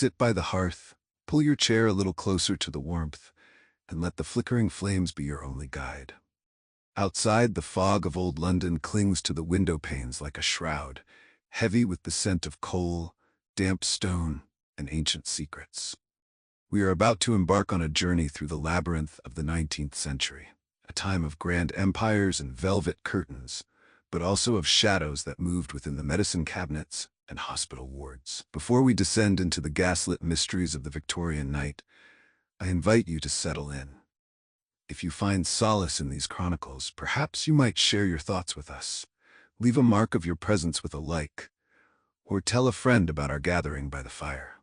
Sit by the hearth, pull your chair a little closer to the warmth, and let the flickering flames be your only guide. Outside, the fog of old London clings to the window panes like a shroud, heavy with the scent of coal, damp stone, and ancient secrets. We are about to embark on a journey through the labyrinth of the 19th century, a time of grand empires and velvet curtains, but also of shadows that moved within the medicine cabinets and hospital wards. Before we descend into the gaslit mysteries of the Victorian night, I invite you to settle in. If you find solace in these chronicles, perhaps you might share your thoughts with us. Leave a mark of your presence with a like, or tell a friend about our gathering by the fire.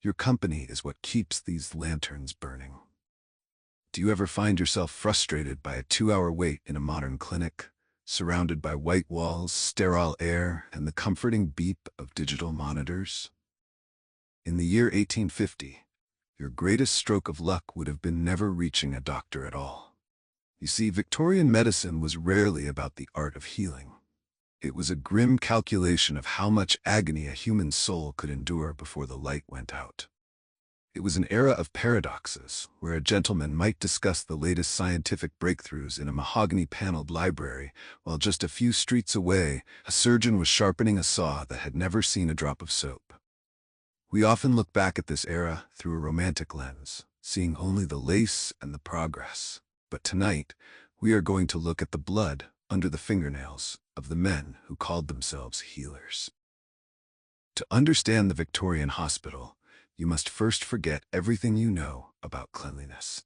Your company is what keeps these lanterns burning. Do you ever find yourself frustrated by a 2-hour wait in a modern clinic, surrounded by white walls, sterile air, and the comforting beep of digital monitors? In the year 1850, your greatest stroke of luck would have been never reaching a doctor at all. You see, Victorian medicine was rarely about the art of healing. It was a grim calculation of how much agony a human soul could endure before the light went out. It was an era of paradoxes, where a gentleman might discuss the latest scientific breakthroughs in a mahogany-paneled library, while just a few streets away, a surgeon was sharpening a saw that had never seen a drop of soap. We often look back at this era through a romantic lens, seeing only the lace and the progress. But tonight, we are going to look at the blood under the fingernails of the men who called themselves healers. To understand the Victorian hospital, you must first forget everything you know about cleanliness.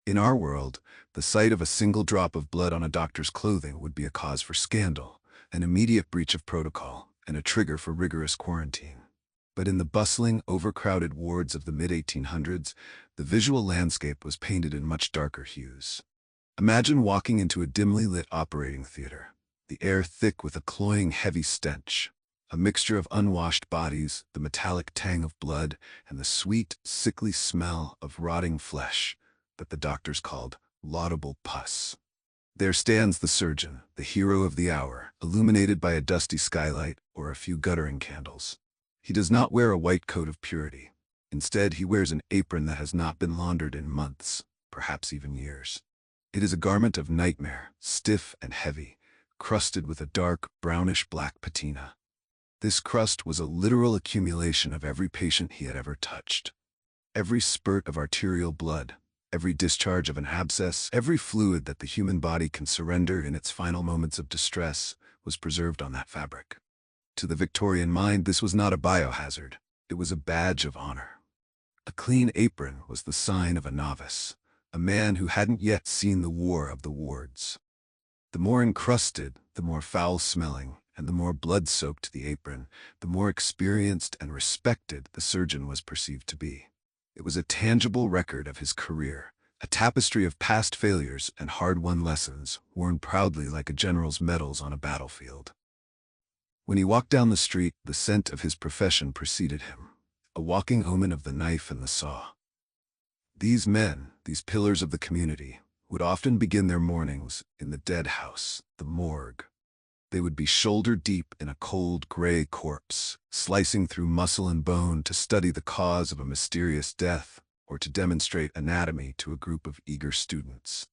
In our world, the sight of a single drop of blood on a doctor's clothing would be a cause for scandal, an immediate breach of protocol, and a trigger for rigorous quarantine. But in the bustling, overcrowded wards of the mid-1800s, the visual landscape was painted in much darker hues. Imagine walking into a dimly lit operating theater, the air thick with a cloying, heavy stench, a mixture of unwashed bodies, the metallic tang of blood, and the sweet, sickly smell of rotting flesh that the doctors called laudable pus. There stands the surgeon, the hero of the hour, illuminated by a dusty skylight or a few guttering candles. He does not wear a white coat of purity. Instead, he wears an apron that has not been laundered in months, perhaps even years. It is a garment of nightmare, stiff and heavy, crusted with a dark, brownish-black patina. This crust was a literal accumulation of every patient he had ever touched. Every spurt of arterial blood, every discharge of an abscess, every fluid that the human body can surrender in its final moments of distress was preserved on that fabric. To the Victorian mind, this was not a biohazard. It was a badge of honor. A clean apron was the sign of a novice, a man who hadn't yet seen the war of the wards. The more encrusted, the more foul-smelling, and the more blood-soaked the apron, the more experienced and respected the surgeon was perceived to be. It was a tangible record of his career, a tapestry of past failures and hard-won lessons, worn proudly like a general's medals on a battlefield. When he walked down the street, the scent of his profession preceded him, a walking omen of the knife and the saw. These men, these pillars of the community, would often begin their mornings in the dead house, the morgue. They would be shoulder-deep in a cold, gray corpse, slicing through muscle and bone to study the cause of a mysterious death or to demonstrate anatomy to a group of eager students.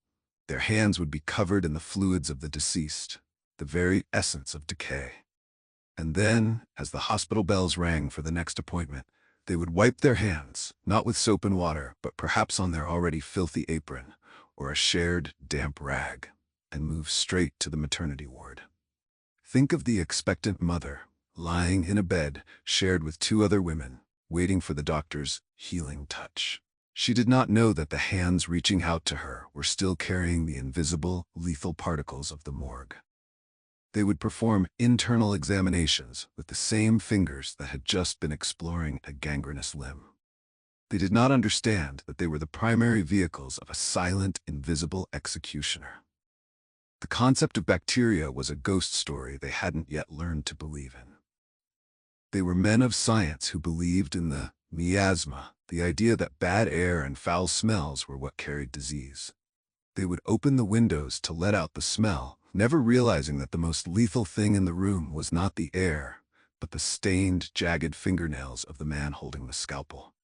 Their hands would be covered in the fluids of the deceased, the very essence of decay. And then, as the hospital bells rang for the next appointment, they would wipe their hands, not with soap and water, but perhaps on their already filthy apron or a shared, damp rag, and move straight to the maternity ward. Think of the expectant mother, lying in a bed shared with 2 other women, waiting for the doctor's healing touch. She did not know that the hands reaching out to her were still carrying the invisible, lethal particles of the morgue. They would perform internal examinations with the same fingers that had just been exploring a gangrenous limb. They did not understand that they were the primary vehicles of a silent, invisible executioner. The concept of bacteria was a ghost story they hadn't yet learned to believe in. They were men of science who believed in the miasma, the idea that bad air and foul smells were what carried disease. They would open the windows to let out the smell, never realizing that the most lethal thing in the room was not the air, but the stained, jagged fingernails of the man holding the scalpel.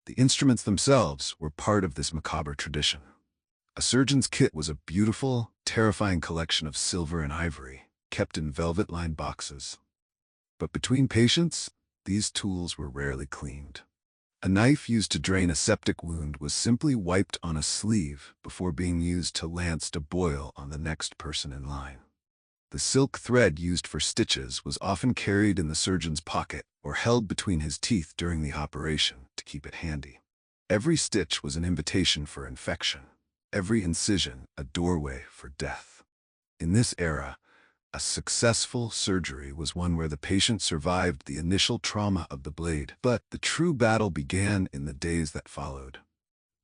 The instruments themselves were part of this macabre tradition. A surgeon's kit was a beautiful, terrifying collection of silver and ivory, kept in velvet-lined boxes. But between patients, these tools were rarely cleaned. A knife used to drain a septic wound was simply wiped on a sleeve before being used to lance a boil on the next person in line. The silk thread used for stitches was often carried in the surgeon's pocket or held between his teeth during the operation to keep it handy. Every stitch was an invitation for infection, every incision a doorway for death. In this era, a successful surgery was one where the patient survived the initial trauma of the blade, but the true battle began in the days that followed.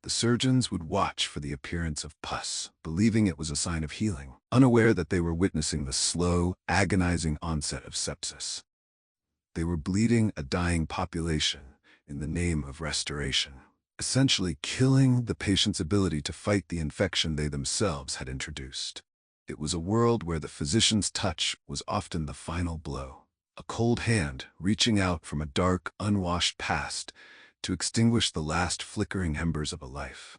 The surgeons would watch for the appearance of pus, believing it was a sign of healing, unaware that they were witnessing the slow, agonizing onset of sepsis. They were bleeding a dying population in the name of restoration, essentially killing the patient's ability to fight the infection they themselves had introduced. It was a world where the physician's touch was often the final blow, a cold hand reaching out from a dark, unwashed past to extinguish the last flickering embers of a life.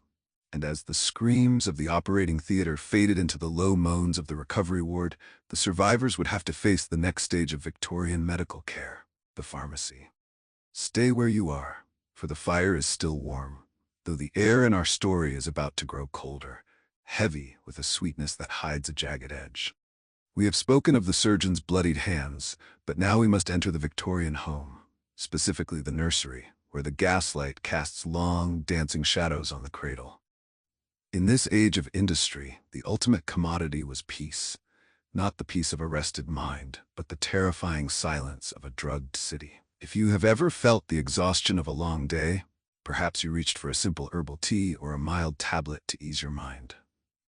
And as the screams of the operating theater faded into the low moans of the recovery ward, the survivors would have to face the next stage of Victorian medical care, the pharmacy. Stay where you are, for the fire is still warm, though the air in our story is about to grow colder, heavy with a sweetness that hides a jagged edge. We have spoken of the surgeon's bloodied hands, but now we must enter the Victorian home, specifically the nursery, where the gaslight casts long, dancing shadows on the cradle. In this age of industry, the ultimate commodity was peace, not the peace of a rested mind, but the terrifying silence of a drugged city. If you have ever felt the exhaustion of a long day, perhaps you reached for a simple herbal tea or a mild tablet to ease your mind.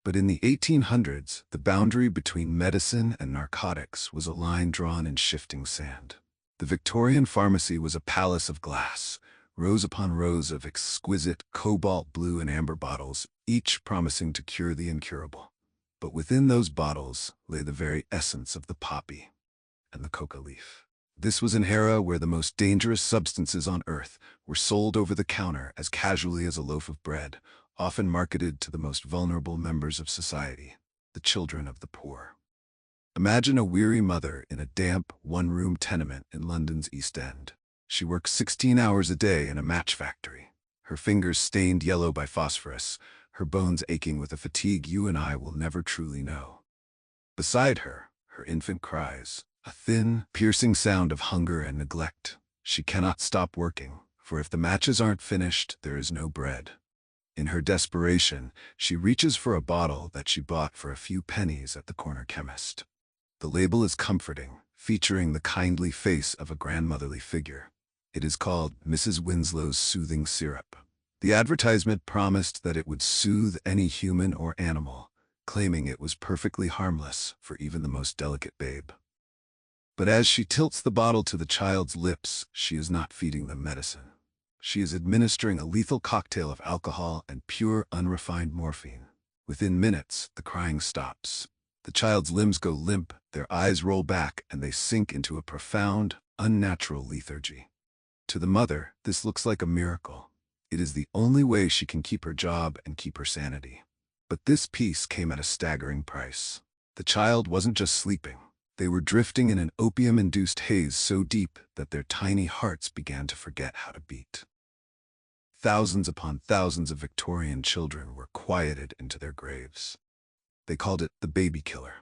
But in the 1800s, the boundary between medicine and narcotics was a line drawn in shifting sand. The Victorian pharmacy was a palace of glass, rows upon rows of exquisite cobalt blue and amber bottles, each promising to cure the incurable. But within those bottles lay the very essence of the poppy and the coca leaf. This was an era where the most dangerous substances on earth were sold over the counter as casually as a loaf of bread, often marketed to the most vulnerable members of society, the children of the poor. Imagine a weary mother in a damp, one-room tenement in London's East End. She works 16 hours a day in a match factory, her fingers stained yellow by phosphorus, her bones aching with a fatigue you and I will never truly know. Beside her, her infant cries, a thin, piercing sound of hunger and neglect. She cannot stop working, for if the matches aren't finished, there is no bread. In her desperation, she reaches for a bottle that she bought for a few pennies at the corner chemist. The label is comforting, featuring the kindly face of a grandmotherly figure. It is called Mrs. Winslow's Soothing Syrup. The advertisement promised that it would soothe any human or animal, claiming it was perfectly harmless for even the most delicate babe. But as she tilts the bottle to the child's lips, she is not feeding them medicine. She is administering a lethal cocktail of alcohol and pure, unrefined morphine. Within minutes, the crying stops. The child's limbs go limp, their eyes roll back, and they sink into a profound, unnatural lethargy. To the mother, this looks like a miracle. It is the only way she can keep her job and keep her sanity. But this peace came at a staggering price. The child wasn't just sleeping. They were drifting in an opium-induced haze so deep that their tiny hearts began to forget how to beat. Thousands upon thousands of Victorian children were quieted into their graves. They called it the baby killer,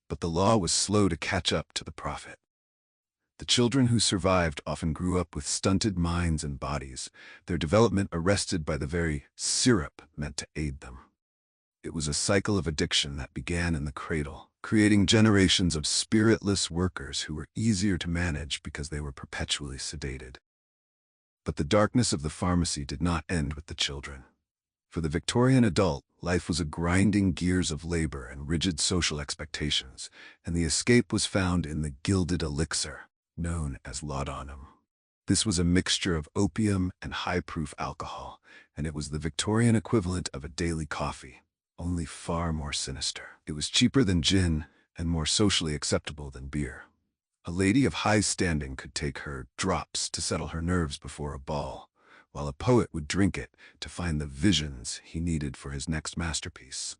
but the law was slow to catch up to the prophet. The children who survived often grew up with stunted minds and bodies, their development arrested by the very syrup meant to aid them. It was a cycle of addiction that began in the cradle, creating generations of spiritless workers who were easier to manage because they were perpetually sedated. But the darkness of the pharmacy did not end with the children. For the Victorian adult, life was a grinding gears of labor and rigid social expectations, and the escape was found in the gilded elixir, known as laudanum. This was a mixture of opium and high-proof alcohol, and it was the Victorian equivalent of a daily coffee, only far more sinister. It was cheaper than gin and more socially acceptable than beer. A lady of high standing could take her drops to settle her nerves before a ball, while a poet would drink it to find the visions he needed for his next masterpiece.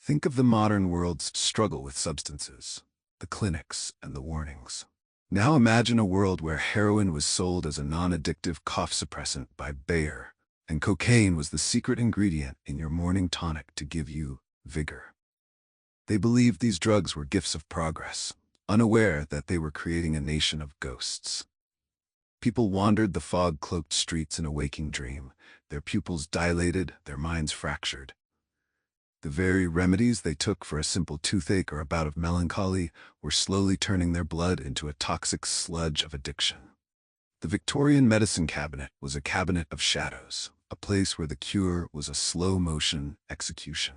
Think of the modern world's struggle with substances, the clinics and the warnings. Now imagine a world where heroin was sold as a non-addictive cough suppressant by Bayer, and cocaine was the secret ingredient in your morning tonic to give you vigor. They believed these drugs were gifts of progress, unaware that they were creating a nation of ghosts. People wandered the fog-cloaked streets in a waking dream, their pupils dilated, their minds fractured. The very remedies they took for a simple toothache or a bout of melancholy were slowly turning their blood into a toxic sludge of addiction. The Victorian medicine cabinet was a cabinet of shadows, a place where the cure was a slow-motion execution.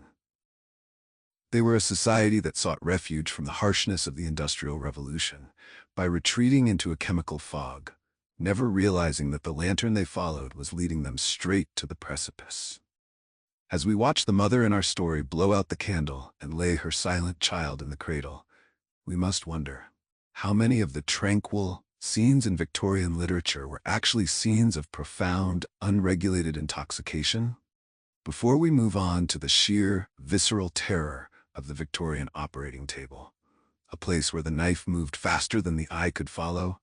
They were a society that sought refuge from the harshness of the Industrial Revolution by retreating into a chemical fog, never realizing that the lantern they followed was leading them straight to the precipice. As we watch the mother in our story blow out the candle and lay her silent child in the cradle, we must wonder, how many of the tranquil scenes in Victorian literature were actually scenes of profound, unregulated intoxication? Before we move on to the sheer, visceral terror of the Victorian operating table, a place where the knife moved faster than the eye could follow,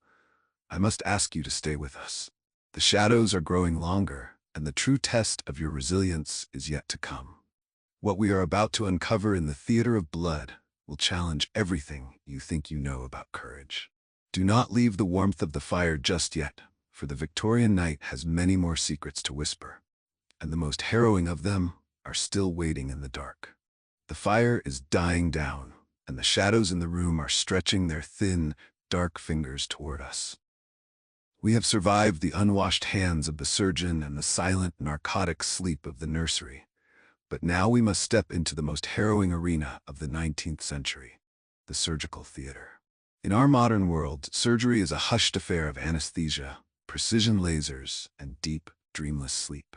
I must ask you to stay with us. The shadows are growing longer, and the true test of your resilience is yet to come. What we are about to uncover in the theater of blood will challenge everything you think you know about courage. Do not leave the warmth of the fire just yet, for the Victorian night has many more secrets to whisper, and the most harrowing of them are still waiting in the dark. The fire is dying down, and the shadows in the room are stretching their thin, dark fingers toward us. We have survived the unwashed hands of the surgeon and the silent narcotic sleep of the nursery, but now we must step into the most harrowing arena of the 19th century, the surgical theater. In our modern world, surgery is a hushed affair of anesthesia, precision lasers, and deep, dreamless sleep.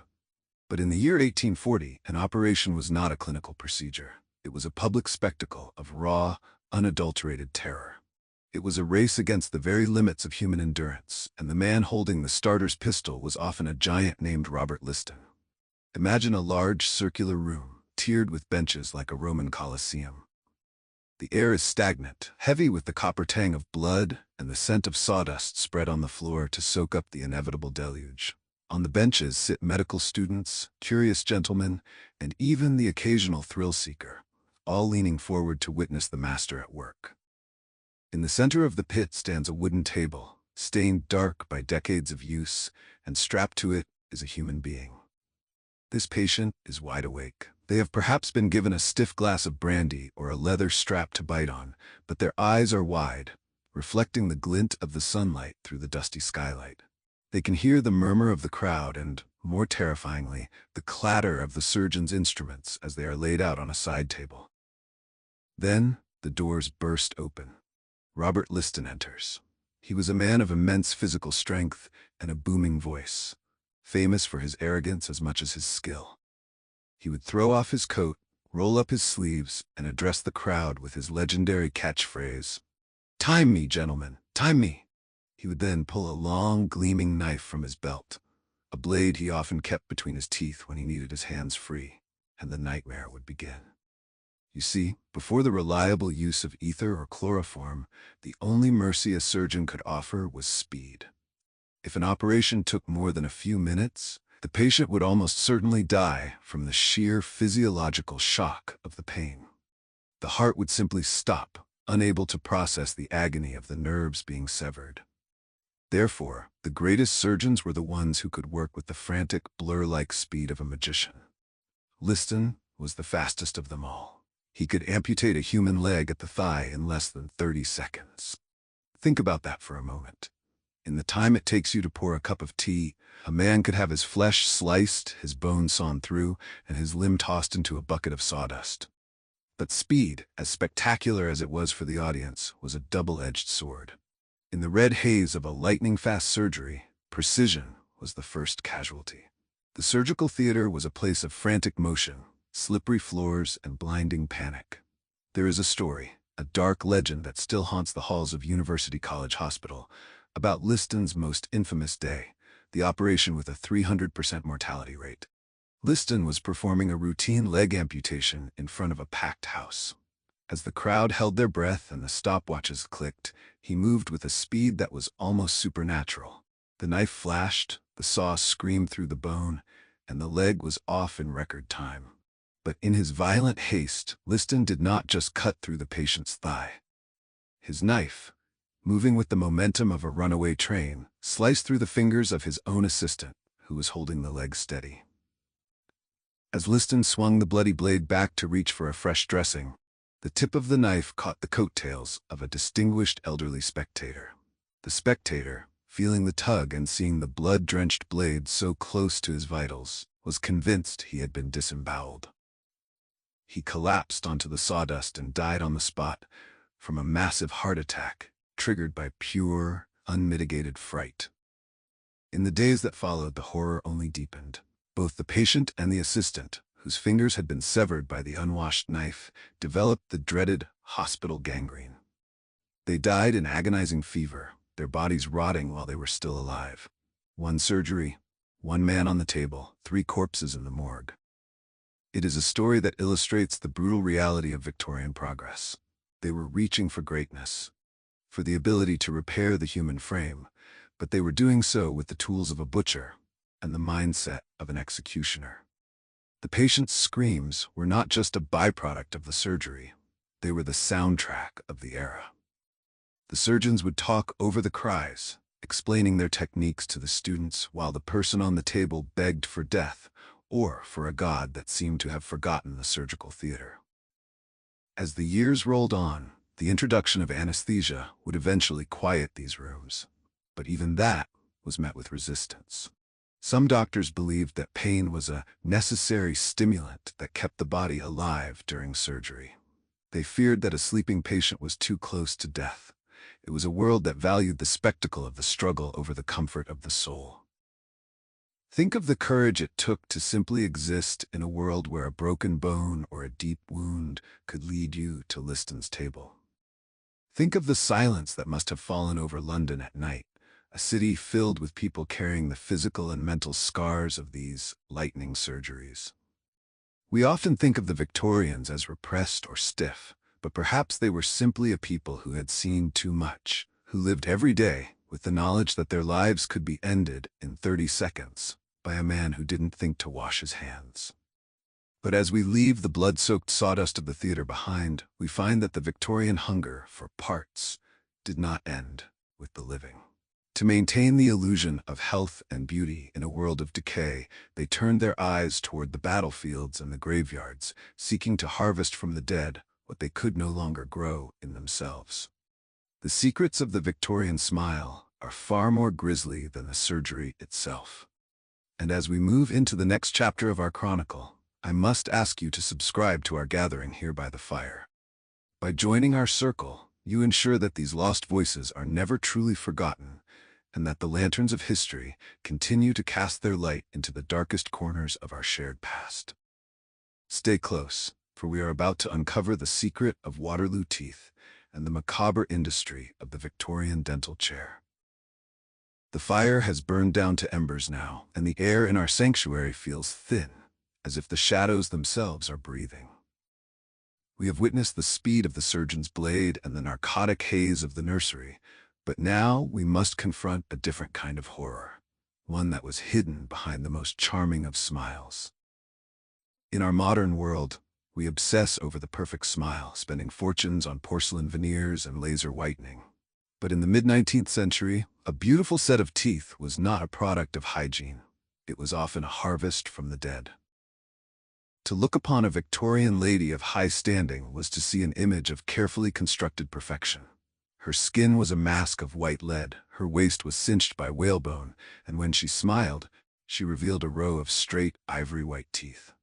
But in the year 1840, an operation was not a clinical procedure. It was a public spectacle of raw, unadulterated terror. It was a race against the very limits of human endurance, and the man holding the starter's pistol was often a giant named Robert Liston. Imagine a large circular room, tiered with benches like a Roman Colosseum. The air is stagnant, heavy with the copper tang of blood, and the scent of sawdust spread on the floor to soak up the inevitable deluge. On the benches sit medical students, curious gentlemen, and even the occasional thrill-seeker, all leaning forward to witness the master at work. In the center of the pit stands a wooden table, stained dark by decades of use, and strapped to it is a human being. This patient is wide awake. They have perhaps been given a stiff glass of brandy or a leather strap to bite on, but their eyes are wide, reflecting the glint of the sunlight through the dusty skylight. They can hear the murmur of the crowd and, more terrifyingly, the clatter of the surgeon's instruments as they are laid out on a side table. Then, the doors burst open. Robert Liston enters. He was a man of immense physical strength and a booming voice, famous for his arrogance as much as his skill. He would throw off his coat, roll up his sleeves, and address the crowd with his legendary catchphrase, "Time me, gentlemen, time me." He would then pull a long, gleaming knife from his belt, a blade he often kept between his teeth when he needed his hands free, and the nightmare would begin. You see, before the reliable use of ether or chloroform, the only mercy a surgeon could offer was speed. If an operation took more than a few minutes, the patient would almost certainly die from the sheer physiological shock of the pain. The heart would simply stop, unable to process the agony of the nerves being severed. Therefore, the greatest surgeons were the ones who could work with the frantic, blur-like speed of a magician. Liston was the fastest of them all. He could amputate a human leg at the thigh in less than 30 seconds. Think about that for a moment. In the time it takes you to pour a cup of tea, a man could have his flesh sliced, his bones sawn through, and his limb tossed into a bucket of sawdust. But speed, as spectacular as it was for the audience, was a double-edged sword. In the red haze of a lightning-fast surgery, precision was the first casualty. The surgical theater was a place of frantic motion, slippery floors, and blinding panic. There is a story, a dark legend that still haunts the halls of University College Hospital, about Liston's most infamous day, the operation with a 300% mortality rate. Liston was performing a routine leg amputation in front of a packed house. As the crowd held their breath and the stopwatches clicked, he moved with a speed that was almost supernatural. The knife flashed, the saw screamed through the bone, and the leg was off in record time. But in his violent haste, Liston did not just cut through the patient's thigh. His knife, moving with the momentum of a runaway train, sliced through the fingers of his own assistant, who was holding the leg steady. As Liston swung the bloody blade back to reach for a fresh dressing, the tip of the knife caught the coattails of a distinguished elderly spectator. The spectator, feeling the tug and seeing the blood-drenched blade so close to his vitals, was convinced he had been disemboweled. He collapsed onto the sawdust and died on the spot from a massive heart attack triggered by pure, unmitigated fright. In the days that followed, the horror only deepened. Both the patient and the assistant, whose fingers had been severed by the unwashed knife, developed the dreaded hospital gangrene. They died in agonizing fever, their bodies rotting while they were still alive. One surgery, one man on the table, 3 corpses in the morgue. It is a story that illustrates the brutal reality of Victorian progress. They were reaching for greatness, for the ability to repair the human frame, but they were doing so with the tools of a butcher and the mindset of an executioner. The patient's screams were not just a byproduct of the surgery, they were the soundtrack of the era. The surgeons would talk over the cries, explaining their techniques to the students while the person on the table begged for death or for a god that seemed to have forgotten the surgical theater. As the years rolled on, the introduction of anesthesia would eventually quiet these rooms, but even that was met with resistance. Some doctors believed that pain was a necessary stimulant that kept the body alive during surgery. They feared that a sleeping patient was too close to death. It was a world that valued the spectacle of the struggle over the comfort of the soul. Think of the courage it took to simply exist in a world where a broken bone or a deep wound could lead you to Liston's table. Think of the silence that must have fallen over London at night, a city filled with people carrying the physical and mental scars of these lightning surgeries. We often think of the Victorians as repressed or stiff, but perhaps they were simply a people who had seen too much, who lived every day with the knowledge that their lives could be ended in 30 seconds by a man who didn't think to wash his hands. But as we leave the blood-soaked sawdust of the theater behind, we find that the Victorian hunger for parts did not end with the living. To maintain the illusion of health and beauty in a world of decay, they turned their eyes toward the battlefields and the graveyards, seeking to harvest from the dead what they could no longer grow in themselves. The secrets of the Victorian smile are far more grisly than the surgery itself. And as we move into the next chapter of our chronicle, I must ask you to subscribe to our gathering here by the fire. By joining our circle, you ensure that these lost voices are never truly forgotten, and that the lanterns of history continue to cast their light into the darkest corners of our shared past. Stay close, for we are about to uncover the secret of Waterloo teeth and the macabre industry of the Victorian dental chair. The fire has burned down to embers now, and the air in our sanctuary feels thin, as if the shadows themselves are breathing. We have witnessed the speed of the surgeon's blade and the narcotic haze of the nursery, but now we must confront a different kind of horror, one that was hidden behind the most charming of smiles. In our modern world, we obsess over the perfect smile, spending fortunes on porcelain veneers and laser whitening. But in the mid-19th century, a beautiful set of teeth was not a product of hygiene. It was often a harvest from the dead. To look upon a Victorian lady of high standing was to see an image of carefully constructed perfection. Her skin was a mask of white lead, her waist was cinched by whalebone, and when she smiled, she revealed a row of straight, ivory-white teeth.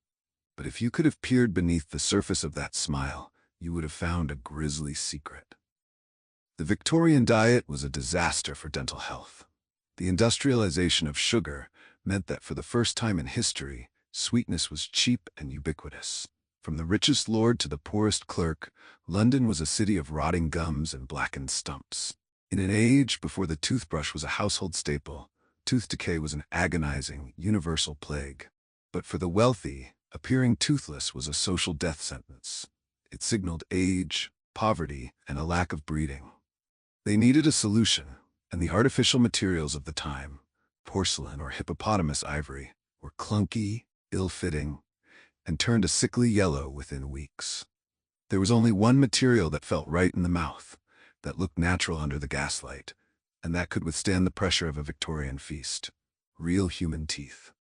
But if you could have peered beneath the surface of that smile, you would have found a grisly secret. The Victorian diet was a disaster for dental health. The industrialization of sugar meant that for the first time in history, sweetness was cheap and ubiquitous. From the richest lord to the poorest clerk, London was a city of rotting gums and blackened stumps. In an age before the toothbrush was a household staple, tooth decay was an agonizing, universal plague. But for the wealthy, appearing toothless was a social death sentence. It signaled age, poverty, and a lack of breeding. They needed a solution, and the artificial materials of the time, porcelain or hippopotamus ivory, were clunky, ill-fitting, and turned a sickly yellow within weeks. There was only one material that felt right in the mouth, that looked natural under the gaslight, and that could withstand the pressure of a Victorian feast: real human teeth.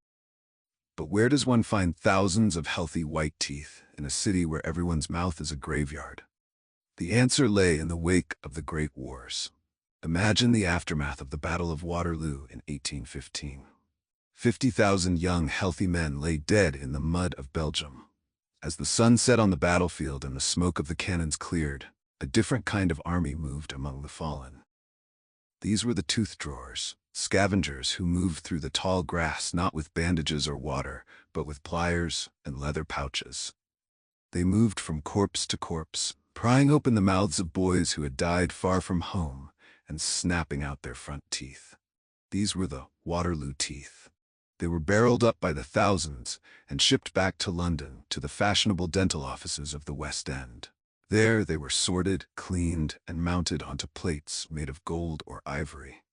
But where does one find thousands of healthy white teeth in a city where everyone's mouth is a graveyard? The answer lay in the wake of the Great Wars. Imagine the aftermath of the Battle of Waterloo in 1815. 50,000 young, healthy men lay dead in the mud of Belgium. As the sun set on the battlefield and the smoke of the cannons cleared, a different kind of army moved among the fallen. These were the tooth drawers, scavengers who moved through the tall grass not with bandages or water, but with pliers and leather pouches. They moved from corpse to corpse, prying open the mouths of boys who had died far from home and snapping out their front teeth. These were the Waterloo teeth. They were barreled up by the thousands and shipped back to London to the fashionable dental offices of the West End. There they were sorted, cleaned, and mounted onto plates made of gold or ivory.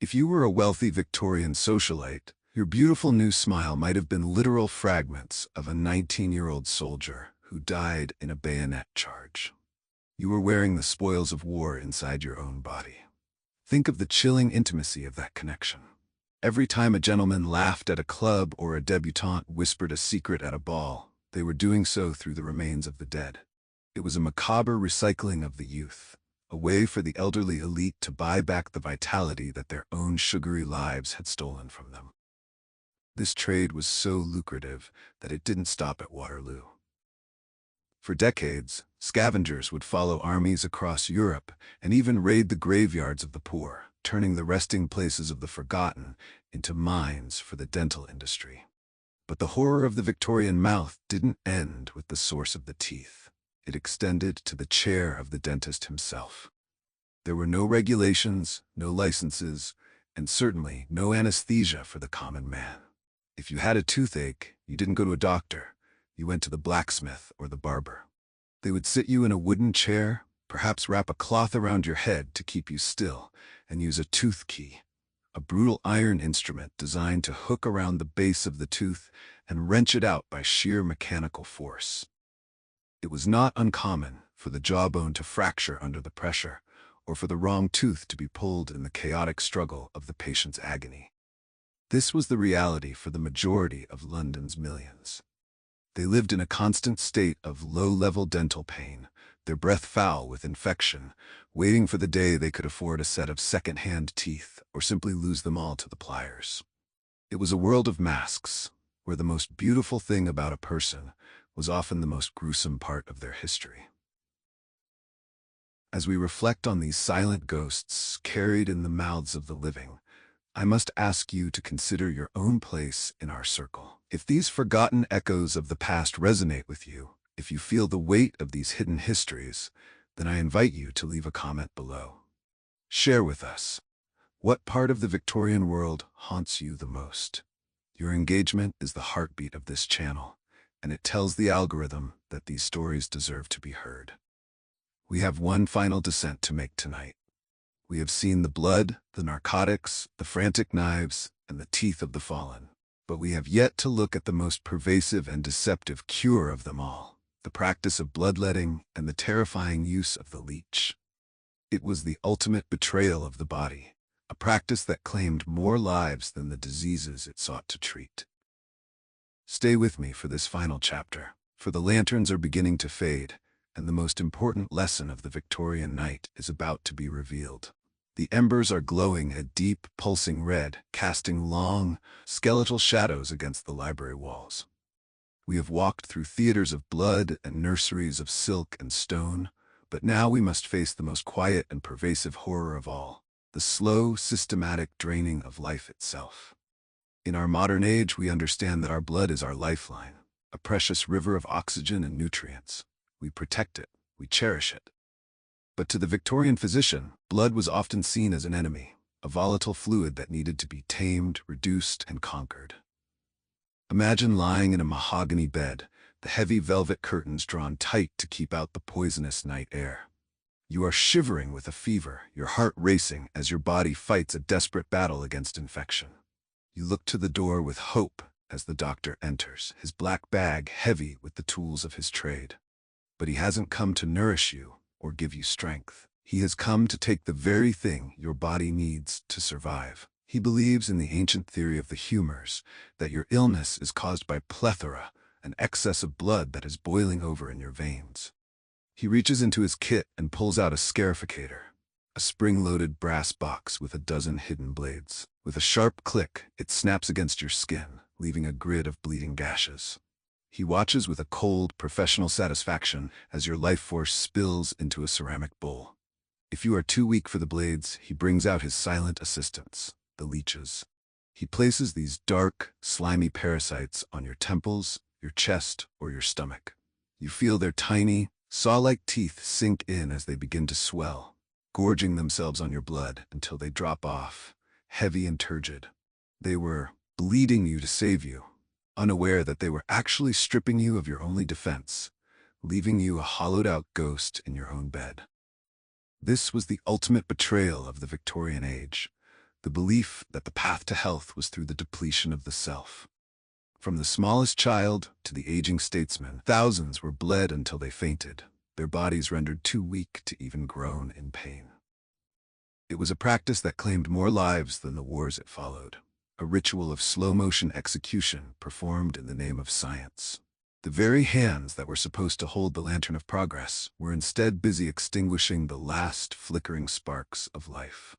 If you were a wealthy Victorian socialite, your beautiful new smile might have been literal fragments of a 19-year-old soldier who died in a bayonet charge. You were wearing the spoils of war inside your own body. Think of the chilling intimacy of that connection. Every time a gentleman laughed at a club or a debutante whispered a secret at a ball, they were doing so through the remains of the dead. It was a macabre recycling of the youth, a way for the elderly elite to buy back the vitality that their own sugary lives had stolen from them. This trade was so lucrative that it didn't stop at Waterloo. For decades, scavengers would follow armies across Europe and even raid the graveyards of the poor, turning the resting places of the forgotten into mines for the dental industry. But the horror of the Victorian mouth didn't end with the source of the teeth. It extended to the chair of the dentist himself. There were no regulations, no licenses, and certainly no anesthesia for the common man. If you had a toothache, you didn't go to a doctor. You went to the blacksmith or the barber. They would sit you in a wooden chair, perhaps wrap a cloth around your head to keep you still, and use a tooth key, a brutal iron instrument designed to hook around the base of the tooth and wrench it out by sheer mechanical force. It was not uncommon for the jawbone to fracture under the pressure, or for the wrong tooth to be pulled in the chaotic struggle of the patient's agony. This was the reality for the majority of London's millions. They lived in a constant state of low-level dental pain, their breath foul with infection, waiting for the day they could afford a set of second-hand teeth or simply lose them all to the pliers. It was a world of masks, where the most beautiful thing about a person was often the most gruesome part of their history. As we reflect on these silent ghosts carried in the mouths of the living, I must ask you to consider your own place in our circle. If these forgotten echoes of the past resonate with you, if you feel the weight of these hidden histories, then I invite you to leave a comment below. Share with us, what part of the Victorian world haunts you the most? Your engagement is the heartbeat of this channel, and it tells the algorithm that these stories deserve to be heard. We have one final descent to make tonight. We have seen the blood, the narcotics, the frantic knives, and the teeth of the fallen. But we have yet to look at the most pervasive and deceptive cure of them all, the practice of bloodletting and the terrifying use of the leech. It was the ultimate betrayal of the body, a practice that claimed more lives than the diseases it sought to treat. Stay with me for this final chapter, for the lanterns are beginning to fade, and the most important lesson of the Victorian night is about to be revealed. The embers are glowing a deep, pulsing red, casting long, skeletal shadows against the library walls. We have walked through theaters of blood and nurseries of silk and stone, but now we must face the most quiet and pervasive horror of all, the slow, systematic draining of life itself. In our modern age, we understand that our blood is our lifeline. a precious river of oxygen and nutrients. We protect it, we cherish it. But to the Victorian physician, blood was often seen as an enemy, a volatile fluid that needed to be tamed, reduced, and conquered. Imagine lying in a mahogany bed, the heavy velvet curtains drawn tight to keep out the poisonous night air. You are shivering with a fever, your heart racing as your body fights a desperate battle against infection. You look to the door with hope as the doctor enters, his black bag heavy with the tools of his trade. But he hasn't come to nourish you or give you strength. He has come to take the very thing your body needs to survive. He believes in the ancient theory of the humors, that your illness is caused by plethora, an excess of blood that is boiling over in your veins. He reaches into his kit and pulls out a scarificator, a spring-loaded brass box with a dozen hidden blades. With a sharp click, it snaps against your skin, leaving a grid of bleeding gashes. He watches with a cold, professional satisfaction as your life force spills into a ceramic bowl. If you are too weak for the blades, he brings out his silent assistants, the leeches. He places these dark, slimy parasites on your temples, your chest, or your stomach. You feel their tiny, saw-like teeth sink in as they begin to swell, gorging themselves on your blood until they drop off, heavy and turgid. They were bleeding you to save you, unaware that they were actually stripping you of your only defense, leaving you a hollowed-out ghost in your own bed. This was the ultimate betrayal of the Victorian age, the belief that the path to health was through the depletion of the self. From the smallest child to the aging statesman, thousands were bled until they fainted, their bodies rendered too weak to even groan in pain. It was a practice that claimed more lives than the wars it followed, a ritual of slow-motion execution performed in the name of science. The very hands that were supposed to hold the lantern of progress were instead busy extinguishing the last flickering sparks of life.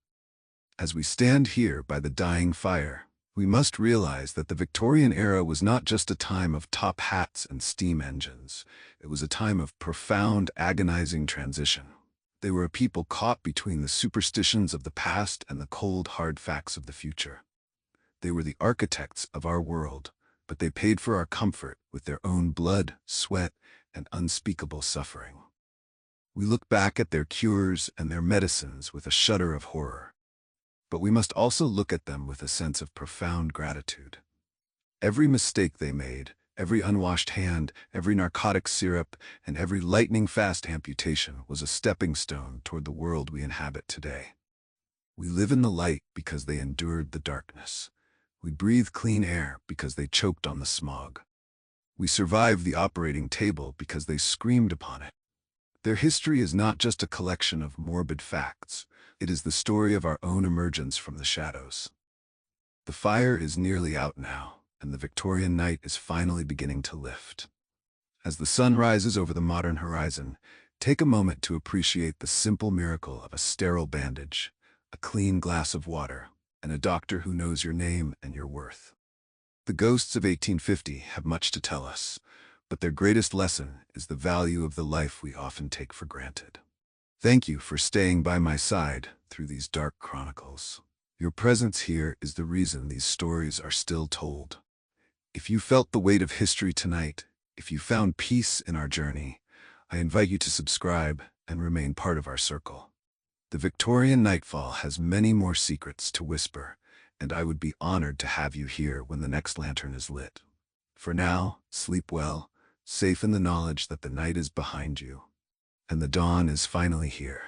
As we stand here by the dying fire, we must realize that the Victorian era was not just a time of top hats and steam engines. It was a time of profound, agonizing transition. They were a people caught between the superstitions of the past and the cold, hard facts of the future. They were the architects of our world, but they paid for our comfort with their own blood, sweat, and unspeakable suffering. We look back at their cures and their medicines with a shudder of horror. But we must also look at them with a sense of profound gratitude. Every mistake they made, every unwashed hand, every narcotic syrup, and every lightning-fast amputation was a stepping stone toward the world we inhabit today. We live in the light because they endured the darkness. We breathe clean air because they choked on the smog. We survive the operating table because they screamed upon it. Their history is not just a collection of morbid facts. It is the story of our own emergence from the shadows. The fire is nearly out now, and the Victorian night is finally beginning to lift. As the sun rises over the modern horizon, take a moment to appreciate the simple miracle of a sterile bandage, a clean glass of water, and a doctor who knows your name and your worth. The ghosts of 1850 have much to tell us, but their greatest lesson is the value of the life we often take for granted. Thank you for staying by my side through these dark chronicles. Your presence here is the reason these stories are still told. If you felt the weight of history tonight, if you found peace in our journey, I invite you to subscribe and remain part of our circle. The Victorian Nightfall has many more secrets to whisper, and I would be honored to have you here when the next lantern is lit. For now, sleep well, safe in the knowledge that the night is behind you, and the dawn is finally here.